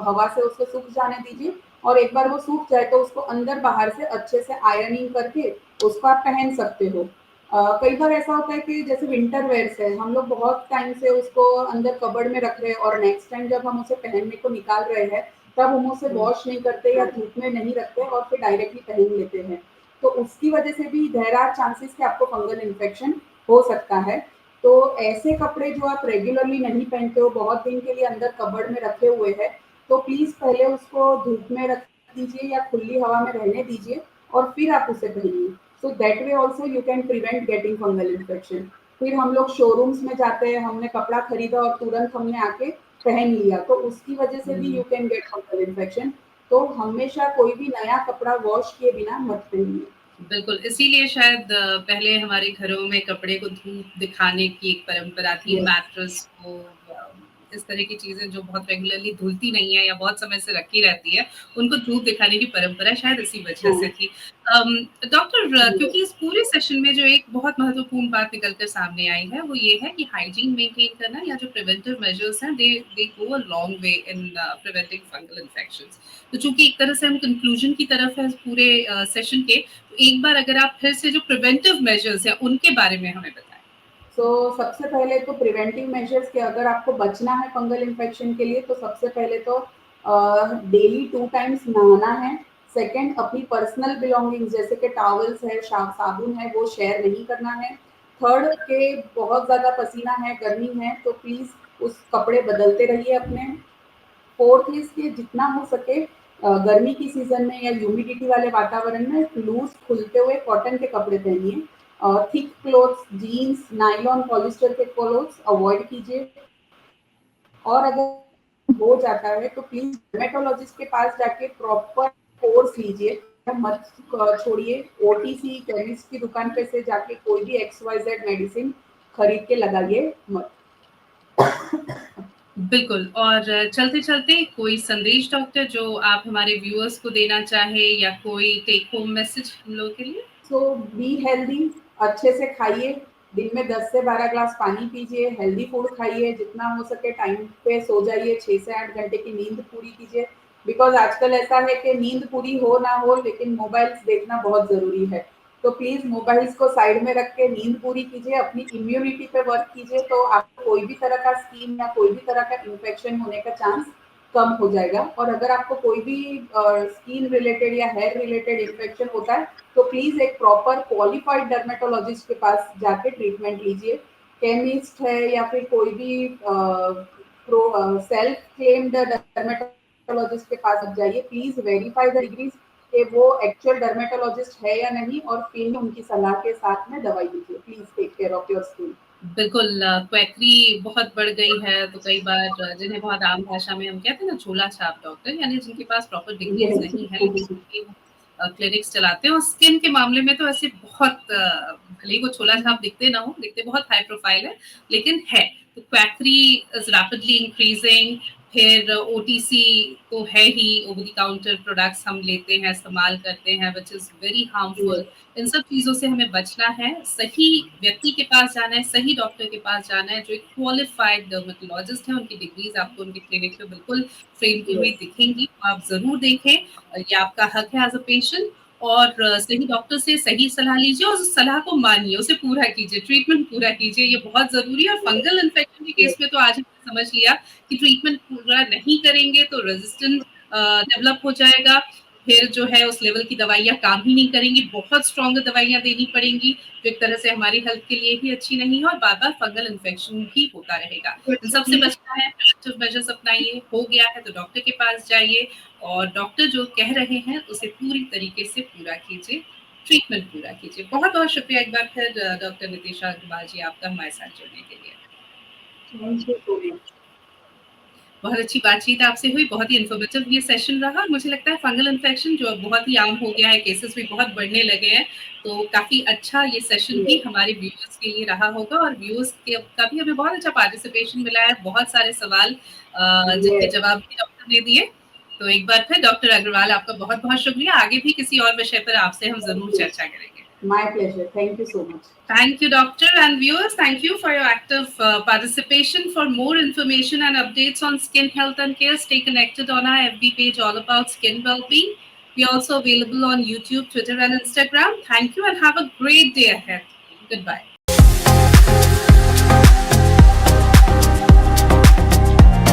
हवा से उसे सूख जाने दीजिए, और एक बार वो सूख जाए तो उसको अंदर-बाहर से अच्छे से आयरनिंग करके उसको आप पहन सकते हो। कई बार ऐसा होता है कि जैसे विंटर वेयर्स है, हम लोग बहुत टाइम से उसको अंदर कबर्ड में रख रहे हैं और नेक्स्ट टाइम जब हम उसे पहनने को निकाल रहे हैं, तब हम उसे हुँ, वॉश नहीं करते या धूप में नहीं रखते और फिर डायरेक्टली पहन लेते हैं। तो उसकी वजह से भी देयर आर चांसेस कि आपको फंगल इन्फेक्शन हो सकता है। तो ऐसे कपड़े जो आप रेगुलरली नहीं पहनते हो, बहुत दिन के लिए अंदर कबर्ड में रखे हुए हैं, तो प्लीज़ पहले उसको धूप में रख दीजिए या खुली हवा में रहने दीजिए और फिर आप उसे पहनिए। So that way also you can prevent getting fungal infection. फिर हम लोग शोरूम्स में जाते हैं, हमने कपड़ा खरीदा और तुरंत हमने आके पहन लिया, तो उसकी वजह से भी हुँ। You can get fungal infection. तो हमेशा कोई भी नया कपड़ा वॉश किए बिना मत पहनिए। बिल्कुल, इसीलिए शायद पहले हमारे घरों में कपड़े को धूप दिखाने की एक परंपरा थी, यस, मैट्रेस को, इस तरह की चीज़ें जो बहुत रेगुलरली धुलती नहीं है या बहुत समय से रखी रहती है, उनको धूप दिखाने की परंपरा शायद इसी वजह से हाँ, थी। अम, डॉक्टर, यस, क्योंकि इस पूरे सेशन में जो एक बहुत महत्वपूर्ण बात निकल कर सामने आई है, वो ये है कि हाइजीन मेंटेन करना या जो प्रिवेंटिव मेजर्स हैं, they go a long way in preventing fungal infections. तो चूँकि एक तरह से हम कंक्लूजन की तरफ है इस पूरे सेशन के, एक बार अगर आप फिर से जो प्रिवेंटिव मेजर्स हैं उनके बारे में हमें बताएं। सो सबसे पहले तो प्रिवेंटिव मेजर्स के अगर आपको बचना है फंगल इन्फेक्शन के लिए, तो सबसे पहले तो डेली 2 टाइम्स नहाना है। सेकंड, अपनी पर्सनल बिलोंगिंग्स जैसे कि टॉवल्स है, साबुन है, वो शेयर नहीं करना है। थर्ड, के बहुत ज़्यादा पसीना है, गर्मी है, तो प्लीज़ उस कपड़े बदलते रहिए अपने। फोर्थ इज कि जितना हो सके गर्मी की सीजन में या ह्यूमिडिटी वाले वातावरण में लूज खुलते हुए कॉटन के कपड़े पहनिए। Thick clothes, jeans, nylon, polyester के क्लोथ्स अवॉइड कीजिए। और अगर हो जाता है तो प्लीज डर्मेटोलॉजिस्ट के पास जाके प्रॉपर कोर्स लीजिए। मत छोड़िए ओटीसी केमिस्ट की दुकान पे से जाके कोई भी XYZ मेडिसिन खरीद के लगाइए मत। बिल्कुल। और चलते-चलते कोई संदेश डॉक्टर जो आप हमारे व्यूअर्स को देना चाहें या कोई टेक होम मैसेज हम लोगों के लिए? सो बी हेल्दी, अच्छे से खाइए, दिन में 10 से 12 ग्लास पानी पीजिए, हेल्दी फूड खाइए, जितना हो सके टाइम पे सो जाइए, 6 से 8 घंटे की नींद पूरी कीजिए। बिकॉज़ आजकल ऐसा है कि नींद पूरी हो ना हो लेकिन मोबाइल्स देखना बहुत ज़रूरी है। तो प्लीज़ मोबाइल्स को साइड में रख के नींद पूरी कीजिए, अपनी इम्यूनिटी पे वर्क कीजिए, तो आपको कोई भी तरह का स्किन या कोई भी तरह का इन्फेक्शन होने का चांस कम हो जाएगा। और अगर आपको कोई भी स्किन रिलेटेड या हेयर रिलेटेड इन्फेक्शन होता है, तो प्लीज़ एक प्रॉपर क्वालिफाइड डर्मेटोलॉजिस्ट के पास जाके ट्रीटमेंट लीजिए। केमिस्ट है या फिर कोई भी सेल्फ क्लेम्ड डर्मेटोलॉजिस्ट के पास मत जाइए। प्लीज़ वेरीफाई द डिग्रीज़ कि वो एक्चुअल डर्मेटोलॉजिस्ट है या नहीं, और फिर उनकी सलाह के साथ में दवाई लीजिए। Please take care of your skin. बिल्कुल, क्वैक्री बहुत बढ़ गई है, तो कई बार जिन्हें बहुत आम भाषा में हम कहते हैं ना झोला-छाप डॉक्टर, यानी जिनके पास प्रॉपर डिग्रीज़ यस। नहीं है लेकिन क्लिनिक्स चलाते हैं और स्किन के मामले में तो ऐसे बहुत भले ही वो झोला-छाप दिखते ना हो, दिखते बहुत हाई प्रोफाइल है, लेकिन है। तो क्वैक्री इज़ रैपिडली इंक्रीज़िंग, फिर ओटीसी तो है ही, ओवर द काउंटर प्रोडक्ट्स हम लेते हैं, इस्तेमाल करते हैं, which is very harmful. Yes. इन सब चीज़ों से हमें बचना है, सही व्यक्ति के पास जाना है, सही डॉक्टर के पास जाना है, जो एक क्वालिफाइड डर्मेटोलॉजिस्ट है, उनकी डिग्रीज़ आपको उनके क्लिनिक में बिल्कुल फ्रेम की हुई यस। दिखेंगी, तो आप ज़रूर देखें। ये आपका हक है एज़ अ पेशेंट और सही डॉक्टर से सही सलाह लीजिए और उस सलाह को मानिए, उसे पूरा कीजिए, ट्रीटमेंट पूरा कीजिए, ये बहुत ज़रूरी है और फंगल इन्फेक्शन के केस यस। में तो आज हमने समझ लिया कि ट्रीटमेंट पूरा नहीं करेंगे तो रेज़िस्टेंट डेवलप हो जाएगा, फिर जो है उस लेवल की दवाइयाँ काम ही नहीं करेंगी, बहुत स्ट्रॉन्ग दवाइयाँ देनी पड़ेंगी, जो एक तरह से हमारी हेल्थ के लिए ही अच्छी नहीं है और बार-बार फंगल इन्फेक्शन भी होता रहेगा। इन सब से बचना है, प्रिवेंटिव मेजर्स अपनाइए, हो गया है तो डॉक्टर के पास जाइए और डॉक्टर जो कह रहे हैं, उसे पूरी तरीके से पूरा कीजिए, ट्रीटमेंट पूरा कीजिए। बहुत-बहुत शुक्रिया एक बार फिर डॉक्टर नितिशा अग्रवाल जी आपका हमारे साथ जुड़ने के लिए। Thank you so much. बहुत अच्छी बातचीत आपसे हुई, बहुत ही इन्फॉर्मेटिव ये सेशन रहा और मुझे लगता है फंगल इन्फेक्शन जो अब बहुत ही आम हो गया है, केसेस भी बहुत बढ़ने लगे हैं, तो काफ़ी अच्छा ये सेशन भी यस। हमारे व्यूअर्स के लिए रहा होगा और व्यूअर्स के का भी हमें बहुत अच्छा पार्टिसिपेशन मिला है, बहुत सारे सवाल जिनके यस। जवाब भी डॉक्टर ने दिए। तो एक बार फिर डॉक्टर अग्रवाल आपका बहुत-बहुत शुक्रिया, आगे भी किसी और विषय पर आपसे हम ज़रूर थैंक यू। चर्चा करेंगे। My pleasure. Thank you so much. Thank you, doctor and viewers. Thank you for your active participation. For more information and updates on skin health and care, stay connected on our FB page all about skin well-being. We are also available on YouTube, Twitter, and Instagram. Thank you and have a great day ahead. Goodbye.